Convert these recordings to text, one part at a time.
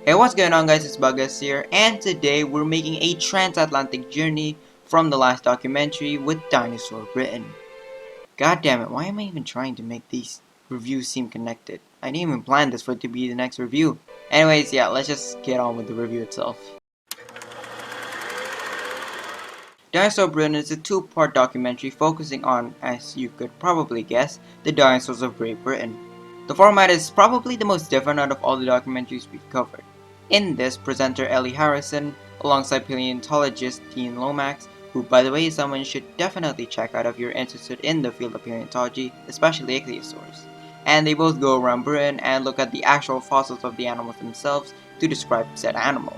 Hey, what's going on guys, it's Bagas here, and today we're making a transatlantic journey from the last documentary with Dinosaur Britain. God damn it, why am I even trying to make these reviews seem connected? I didn't even plan this for it to be the next review. Anyways, yeah, let's just get on with the review itself. Dinosaur Britain is a two-part documentary focusing on, as you could probably guess, the dinosaurs of Great Britain. The format is probably the most different out of all the documentaries we've covered. In this, presenter Ellie Harrison, alongside paleontologist Dean Lomax, who by the way is someone you should definitely check out if you're interested in the field of paleontology, especially ichthyosaurs. And they both go around Britain and look at the actual fossils of the animals themselves to describe said animal.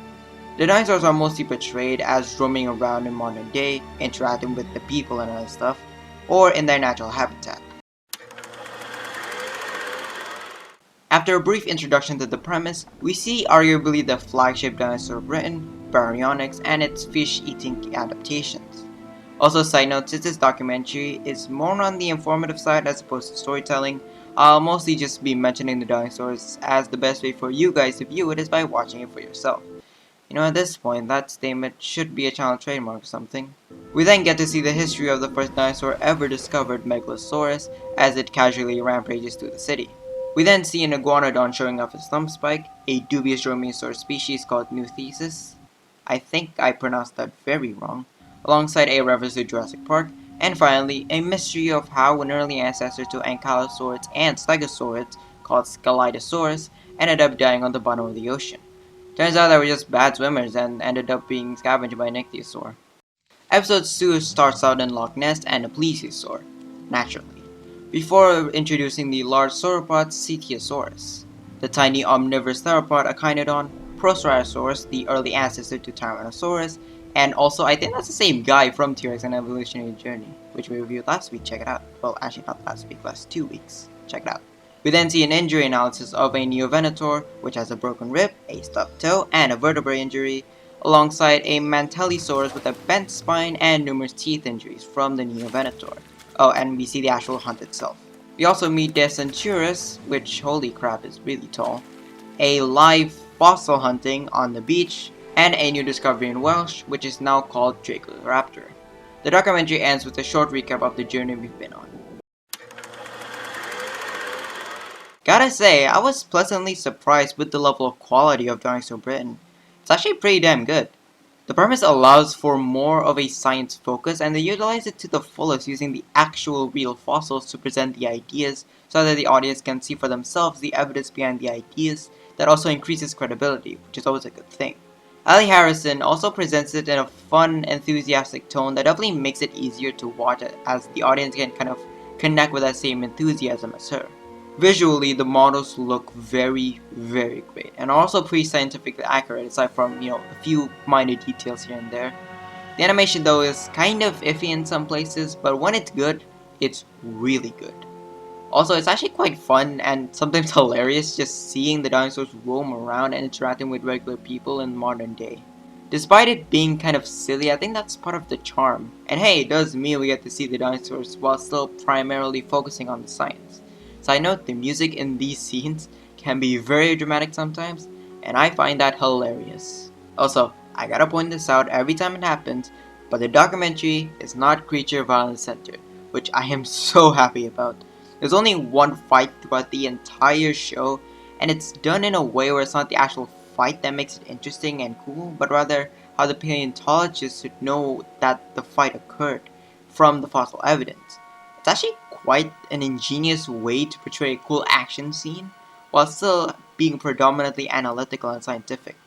The dinosaurs are mostly portrayed as roaming around in modern day, interacting with the people and other stuff, or in their natural habitat. After a brief introduction to the premise, we see arguably the flagship Dinosaur Britain, baryonyx, and its fish-eating adaptations. Also, side note, since this documentary is more on the informative side as opposed to storytelling, I'll mostly just be mentioning the dinosaurs, as the best way for you guys to view it is by watching it for yourself. You know, at this point, that statement should be a channel trademark or something. We then get to see the history of the first dinosaur ever discovered, Megalosaurus, as it casually rampages through the city. We then see an iguanodon showing off his thumb spike, a dubious dromaeosaur species called Nuthesis, I think I pronounced that very wrong, alongside a reference to Jurassic Park, and finally, a mystery of how an early ancestor to ankylosaurids and stegosaurids, called Scelidosaurus, ended up dying on the bottom of the ocean. Turns out they were just bad swimmers and ended up being scavenged by an ichthyosaur. Episode 2 starts out in Loch Ness and a plesiosaur, naturally, before introducing the large sauropods Cetiosaurus, the tiny omnivorous theropod Echinoodon, Proceratosaurus, the early ancestor to Tyrannosaurus, and also I think that's the same guy from T-Rex and Evolutionary Journey, which we reviewed last week, check it out. Well, actually not last week, last 2 weeks, check it out. We then see an injury analysis of a Neovenator, which has a broken rib, a stubbed toe, and a vertebrae injury, alongside a Mantellisaurus with a bent spine and numerous teeth injuries from the Neovenator. Oh, and we see the actual hunt itself. We also meet Decenturus, which, holy crap, is really tall, a live fossil hunting on the beach, and a new discovery in Welsh, which is now called Dracoraptor. The documentary ends with a short recap of the journey we've been on. Gotta say, I was pleasantly surprised with the level of quality of Dinosaur Britain. It's actually pretty damn good. The premise allows for more of a science focus, and they utilize it to the fullest using the actual real fossils to present the ideas so that the audience can see for themselves the evidence behind the ideas. That also increases credibility, which is always a good thing. Ellie Harrison also presents it in a fun, enthusiastic tone that definitely makes it easier to watch it, as the audience can kind of connect with that same enthusiasm as her. Visually, the models look very, very great, and are also pretty scientifically accurate aside from, a few minor details here and there. The animation though is kind of iffy in some places, but when it's good, it's really good. Also, it's actually quite fun and sometimes hilarious just seeing the dinosaurs roam around and interacting with regular people in modern day. Despite it being kind of silly, I think that's part of the charm. And hey, it does mean we get to see the dinosaurs while still primarily focusing on the science. Side note, the music in these scenes can be very dramatic sometimes, and I find that hilarious. Also, I gotta point this out every time it happens, but the documentary is not creature violence centered, which I am so happy about. There's only one fight throughout the entire show, and it's done in a way where it's not the actual fight that makes it interesting and cool, but rather how the paleontologists should know that the fight occurred from the fossil evidence. It's actually quite an ingenious way to portray a cool action scene, while still being predominantly analytical and scientific.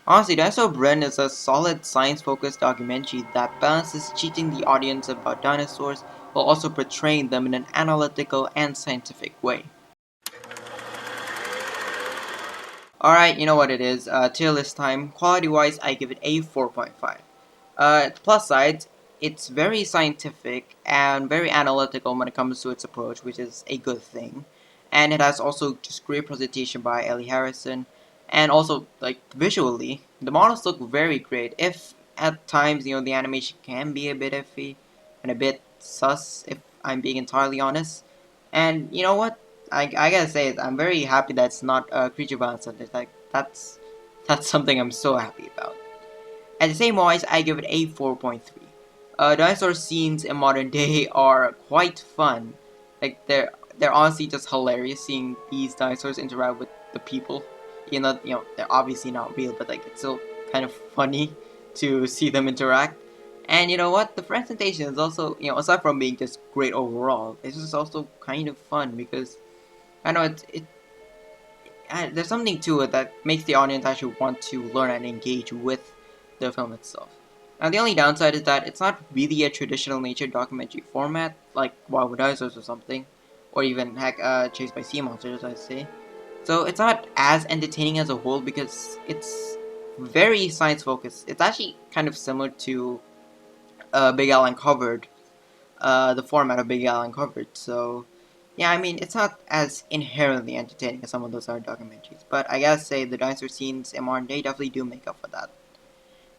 Honestly, Dinosaur Britain is a solid science-focused documentary that balances teaching the audience about dinosaurs while also portraying them in an analytical and scientific way. Alright, you know what it is, tier list time. Quality-wise, I give it a 4.5. Plus sides, it's very scientific and very analytical when it comes to its approach, which is a good thing. And it has also just great presentation by Ellie Harrison. And also, like, visually, the models look very great. If at times, the animation can be a bit iffy and a bit sus, if I'm being entirely honest. And you know what? I gotta say, I'm very happy that it's not creature violence. Like, that's That's something I'm so happy about. At the same wise, I give it a 4.3. Dinosaur scenes in modern day are quite fun. Like they're honestly just hilarious seeing these dinosaurs interact with the people. They're obviously not real, but like it's still kind of funny to see them interact. And you know what? The presentation is also, aside from being just great overall, it's just also kind of fun because I know there's something to it that makes the audience actually want to learn and engage with the film itself. Now, the only downside is that it's not really a traditional nature documentary format, like Wild with Dinosaurs or something, or even, heck, Chased by Sea Monsters, I'd say. So it's not as entertaining as a whole because it's very science-focused. It's actually kind of similar to Big Al Uncovered, the format of Big Al Uncovered, so yeah, I mean, it's not as inherently entertaining as some of those other documentaries, but I gotta say, the dinosaur scenes in modern day definitely do make up for that.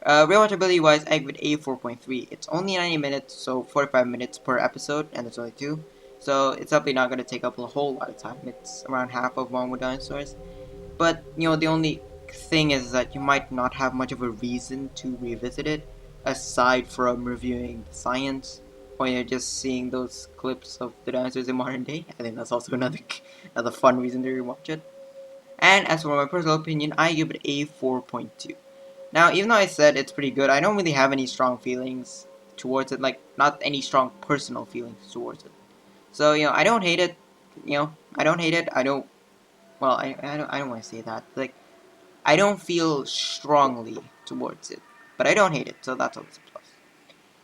Rewatchability wise, I give it a 4.3. It's only 90 minutes, so 45 minutes per episode, and there's only two. So it's definitely not gonna take up a whole lot of time. It's around half of one with dinosaurs. But, the only thing is that you might not have much of a reason to revisit it, aside from reviewing the science, or you're just seeing those clips of the dinosaurs in modern day. I think that's also another fun reason to rewatch it. And as for my personal opinion, I give it a 4.2. Now, even though I said it's pretty good, I don't really have any strong feelings towards it, like, not any strong personal feelings towards it. So, I don't hate it, I don't hate it, I don't, well, I don't want to say that, like, I don't feel strongly towards it, but I don't hate it, so that's always a plus.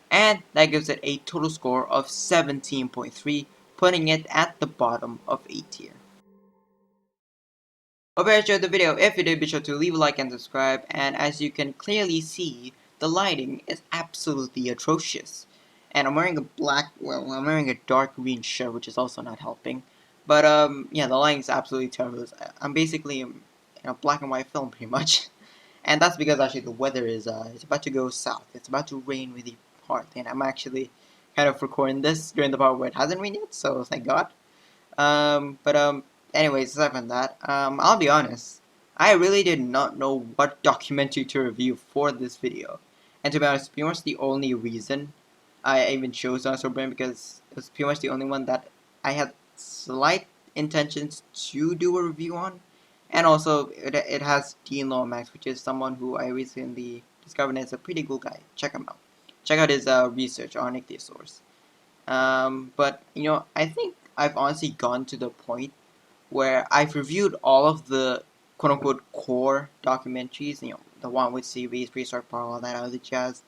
And that gives it a total score of 17.3, putting it at the bottom of A tier. Hope you enjoyed the video. If you did, be sure to leave a like and subscribe, and as you can clearly see, the lighting is absolutely atrocious. And I'm wearing I'm wearing a dark green shirt, which is also not helping. But, yeah, the lighting is absolutely terrible. I'm basically in a black and white film, pretty much. And that's because actually the weather is about to go south. It's about to rain really hard, and I'm actually kind of recording this during the part where it hasn't rained yet, so thank God. But anyways, aside from that, I'll be honest. I really did not know what documentary to review for this video. And to be honest, pretty much the only reason I even chose Dinosaur Britain because it was pretty much the only one that I had slight intentions to do a review on. And also, it has Dean Lomax, which is someone who I recently discovered is a pretty cool guy. Check him out. Check out his research on ichthyosaurs. But, I think I've honestly gone to the point where I've reviewed all of the quote-unquote core documentaries, the one with series, prehistoric park, all that other jazz,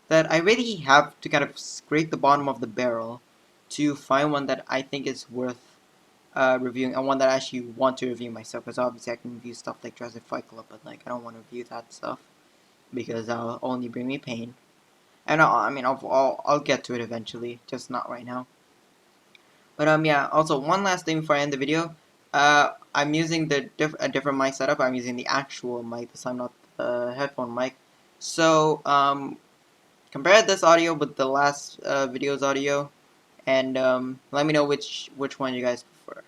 that I really have to kind of scrape the bottom of the barrel to find one that I think is worth reviewing, and one that I actually want to review myself, because obviously I can review stuff like Jurassic Fight Club, but like I don't want to review that stuff, because that'll only bring me pain. And I'll get to it eventually, just not right now. But yeah. Also, one last thing before I end the video. I'm using a different mic setup. I'm using the actual mic this time, not the headphone mic. So compare this audio with the last video's audio, and let me know which one you guys prefer.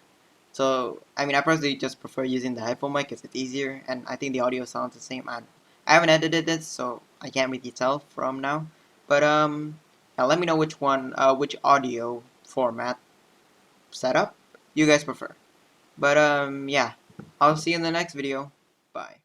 So I personally just prefer using the headphone mic because it's easier, and I think the audio sounds the same. I haven't edited this, so I can't really tell from now. But yeah, let me know which which audio format setup you guys prefer. But yeah, I'll see you in the next video. Bye.